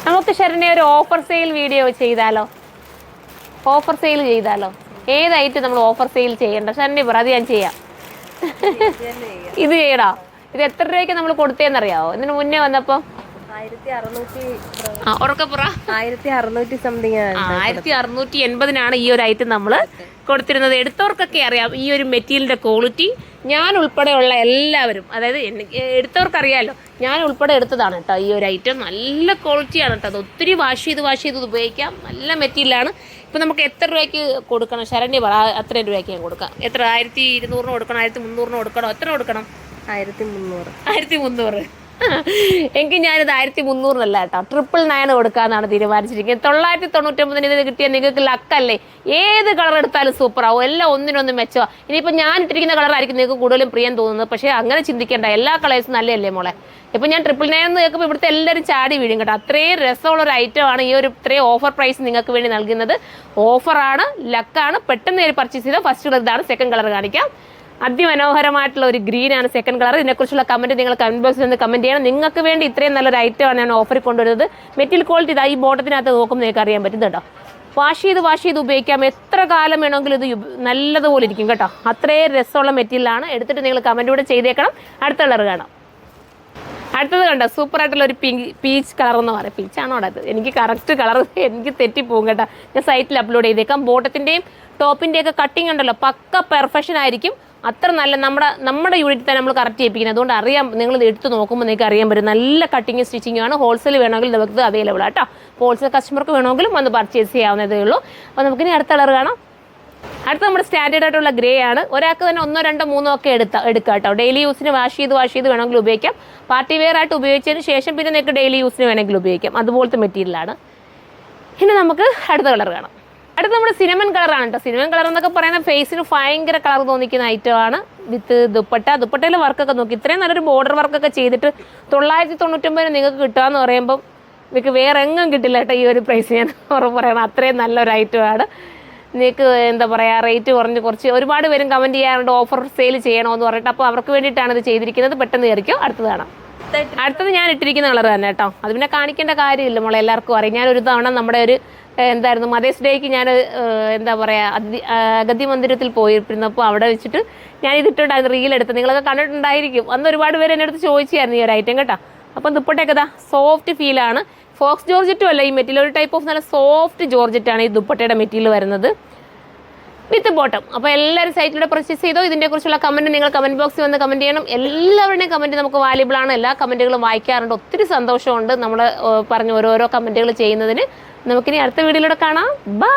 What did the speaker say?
നമുക്ക് ശരണ്യ ഒരു offer sale video ചെയ്താലോ? ഓഫർ സെയിൽ ചെയ്താലോ? ഏതായിട്ട് നമ്മൾ ഓഫർ സെയിൽ ചെയ്യണ്ട? ശരണ്യ പറ, അത് ഞാൻ ചെയ്യാം. ഇത് ചെയ്യടാ. ഇത് എത്ര രൂപയ്ക്ക് നമ്മൾ കൊടുത്തേന്നറിയാവോ? ഇതിന് മുന്നേ വന്നപ്പോ 1680 ഈ ഒരു ഐറ്റം നമ്മൾ കൊടുത്തിരുന്നത്. എടുത്തവർക്കൊക്കെ അറിയാം ഈ ഒരു മെറ്റീരിയലിന്റെ ക്വാളിറ്റി. ഞാൻ ഉൾപ്പെടെയുള്ള എല്ലാവരും, അതായത് എടുത്തവർക്ക് അറിയാമല്ലോ, ഞാൻ ഉൾപ്പെടെ എടുത്തതാണ് കേട്ടോ ഈ ഒരു ഐറ്റം. നല്ല ക്വാളിറ്റിയാണ് കേട്ടോ. അത് ഒത്തിരി വാഷ് ചെയ്ത് ഉപയോഗിക്കാം. നല്ല മെറ്റീരിയലാണ്. ഇപ്പം നമുക്ക് എത്ര രൂപയ്ക്ക് കൊടുക്കണം? ശരണ്യ പറ, അത്രയും രൂപയ്ക്ക് ഞാൻ കൊടുക്കാം. എത്ര? 1200 കൊടുക്കണം? 1300 കൊടുക്കണോ? എത്ര കൊടുക്കണം? 1300. എങ്കിൽ ഞാനിത് 1300 കേട്ടോ, 999 കൊടുക്കാമെന്നാണ് തീരുമാനിച്ചിരിക്കുന്നത്. 999 ഇത് കിട്ടിയാൽ നിങ്ങൾക്ക് ലക്കല്ലേ. ഏത് കളർ എടുത്താലും സൂപ്പറാവും. എല്ലാം ഒന്നിനൊന്നും മെച്ചമാണ്. ഇനിയിപ്പോൾ ഞാൻ ഇട്ടിരിക്കുന്ന കളറായിരിക്കും നിങ്ങൾക്ക് കൂടുതലും പ്രിയം തോന്നുന്നത്. പക്ഷേ അങ്ങനെ ചിന്തിക്കേണ്ട, എല്ലാ കളേഴ്സും നല്ലതല്ലേ മോളെ. ഇപ്പം ഞാൻ 999 എന്ന് കേൾക്കുമ്പോൾ ഇവിടുത്തെ എല്ലാവരും ചാടി വീഴും കേട്ടോ. അത്രയും രസമുള്ളൊരു ഐറ്റമാണ് ഈ ഒരു ഇത്രയും ഓഫർ പ്രൈസ് നിങ്ങൾക്ക് വേണ്ടി നൽകുന്നത്. ഓഫറാണ്, ലക്കാണ്. പെട്ടെന്ന് കയറി പർച്ചേസ് ചെയ്താൽ ഫസ്റ്റ് കളർ ഇതാണ്. സെക്കൻഡ് കളർ കാണിക്കാം. അതിമനോഹരമായിട്ടുള്ള ഒരു ഗ്രീനാണ് സെക്കൻഡ് കളർ. ഇതിനെക്കുറിച്ചുള്ള കമൻറ്റ് നിങ്ങൾ കമൻറ്റ് ബോക്സിൽ നിന്ന് കമൻറ്റ് ചെയ്യണം. നിങ്ങൾക്ക് വേണ്ടി ഇത്രയും നല്ലൊരു ഐറ്റമാണ് ഞാൻ ഓഫറിൽ കൊണ്ടുവരുന്നത്. മെറ്റീരിയൽ ക്വാളിറ്റി ഇതാ ഈ ബോട്ടത്തിനകത്ത് നോക്കുമ്പോൾ നിങ്ങൾക്ക് അറിയാൻ പറ്റും കേട്ടോ. വാഷ് ചെയ്ത് ഉപയോഗിക്കാം. എത്ര കാലം വേണമെങ്കിലും ഇത് നല്ലതുപോലെ ഇരിക്കും കേട്ടോ. അത്രയും രസമുള്ള മെറ്റീരിയലാണ്. എടുത്തിട്ട് നിങ്ങൾ കമൻറ്റ് കൂടെ ചെയ്തേക്കണം. അടുത്ത കളർ കാണാം. അടുത്തത് കണ്ടോ, സൂപ്പറായിട്ടുള്ള ഒരു പീച്ച് കളർ എന്ന് പറയും. പീച്ചാണോ അത്? എനിക്ക് കറക്റ്റ് കളർ എനിക്ക് തെറ്റിപ്പോകും കേട്ടോ. ഞാൻ സൈറ്റിൽ അപ്ലോഡ് ചെയ്തേക്കാം. ബോട്ടത്തിൻ്റെയും ടോപ്പിൻ്റെയൊക്കെ കട്ടിങ് ഉണ്ടല്ലോ, പക്ക പെർഫെക്ഷൻ ആയിരിക്കും. അത്ര നല്ല നമ്മുടെ യൂണിറ്റ് തന്നെ നമ്മൾ കറക്റ്റ് ചെയ്യിപ്പിക്കുന്നത്. അതുകൊണ്ട് അറിയാം, നിങ്ങൾ എടുത്ത് നോക്കുമ്പോൾ നിങ്ങൾക്ക് അറിയാൻ പറ്റും. നല്ല കട്ടിങ് സ്റ്റിച്ചിങ് ആണ്. ഹോൾസെയിൽ വേണമെങ്കിൽ നമുക്ക് അവൈലബിൾ ആട്ടോ. ഹോൾസെയിൽ കസ്റ്റമർക്ക് വേണമെങ്കിലും വന്ന് പർച്ചേസ് ചെയ്യാവുന്നതേ ഉള്ളൂ. അപ്പോൾ നമുക്കിനി അടുത്ത കളർ കാണാം. അടുത്ത നമ്മുടെ സ്റ്റാൻഡേർഡ് ആയിട്ടുള്ള ഗ്രേ ആണ്. ഒരാൾക്ക് തന്നെ 1, 2, 3 ഒക്കെ എടുക്കാം കേട്ടോ. ഡെയിലി യൂസിന് വാഷ് ചെയ്ത് വേണമെങ്കിൽ ഉപയോഗിക്കാം. പാർട്ടി വെയർ ആയിട്ട് ഉപയോഗിച്ചതിന് ശേഷം പിന്നെ നിങ്ങൾക്ക് ഡെയിലി യൂസിന് വേണമെങ്കിൽ ഉപയോഗിക്കാം. അതുപോലത്തെ മെറ്റീരിയലാണ്. ഇനി നമുക്ക് അടുത്ത കളർ കാണാം. അടുത്ത നമ്മുടെ സിനമൺ കളറാണ് കേട്ടോ. സിനമൺ കളർ എന്നൊക്കെ പറയുന്ന ഫേസിന് ഭയങ്കര കളർ തോന്നിക്കുന്ന ഐറ്റമാണ്. വിത്ത് ദുപ്പട്ടയിലെ വർക്കൊക്കെ നോക്കി. ഇത്രയും നല്ലൊരു ബോർഡർ വർക്കൊക്കെ ചെയ്തിട്ട് 999 നിങ്ങൾക്ക് കിട്ടുകയെന്ന് പറയുമ്പം നിങ്ങൾക്ക് വേറെ എങ്ങും കിട്ടില്ല കേട്ടോ. ഈ ഒരു പ്രൈസ് ഞാൻ ഉറപ്പ് പറയണം. അത്രയും നല്ലൊരു ഐറ്റമാണ്. നിങ്ങൾക്ക് എന്താ പറയുക, റേറ്റ് കുറച്ച് ഒരുപാട് പേരും കമൻറ്റ് ചെയ്യാറുണ്ട് ഓഫർ സെയിൽ ചെയ്യണമെന്ന് പറഞ്ഞിട്ട്. അപ്പോൾ അവർക്ക് വേണ്ടിയിട്ടാണ് ഇത് ചെയ്തിരിക്കുന്നത്. പെട്ടെന്ന് കയറിക്കോ. അടുത്തത് കാണാം. അടുത്തത് ഞാൻ ഇട്ടിരിക്കുന്ന കളർ തന്നെ കേട്ടോ. അത് പിന്നെ കാണിക്കേണ്ട കാര്യമില്ല മോളെ, എല്ലാവർക്കും അറിയാം. ഞാനൊരു തവണ നമ്മുടെ ഒരു എന്തായിരുന്നു മദേഴ്സ് ഡേക്ക് ഞാൻ എന്താ പറയുക അഗതി മന്ദിരത്തിൽ പോയിരുന്നപ്പോൾ അവിടെ വെച്ചിട്ട് ഞാൻ ഇതിട്ടുണ്ടായിരുന്നു, റീലെടുത്ത്. നിങ്ങളൊക്കെ കണ്ടിട്ടുണ്ടായിരിക്കും. അന്ന് ഒരുപാട് പേര് എൻ്റെ അടുത്ത് ചോദിച്ചായിരുന്നു ഈ ഒരു ഐറ്റം കേട്ടോ. അപ്പം ദുപ്പട്ടയൊക്കെ ഇതാ സോഫ്റ്റ് ഫീലാണ്. ഫോക്സ് ജോർജറ്റും അല്ല ഈ മെറ്റീരിയൽ, ഒരു ടൈപ്പ് ഓഫ് നല്ല സോഫ്റ്റ് ജോർജറ്റാണ് ഈ ദുപ്പട്ടയുടെ മെറ്റീരിയൽ വരുന്നത്, വിത്ത് ബോട്ടം. അപ്പോൾ എല്ലാവരും സൈറ്റിലൂടെ പർച്ചേസ് ചെയ്തോ. ഇതിനെക്കുറിച്ചുള്ള കമൻറ്റ് നിങ്ങൾ കമൻറ്റ് ബോക്സിൽ വന്ന് കമൻറ്റ് ചെയ്യണം. എല്ലാവരുടെയും കമൻറ്റ് നമുക്ക് വാല്യബിൾ ആണ്. എല്ലാ കമൻറ്റുകളും വായിക്കാറുണ്ട്. ഒത്തിരി സന്തോഷമുണ്ട് നമ്മൾ പറഞ്ഞ ഓരോരോ കമൻറ്റുകൾ ചെയ്യുന്നതിന്. നമുക്കിനി അടുത്ത വീഡിയോയിലൂടെ കാണാം. ബൈ.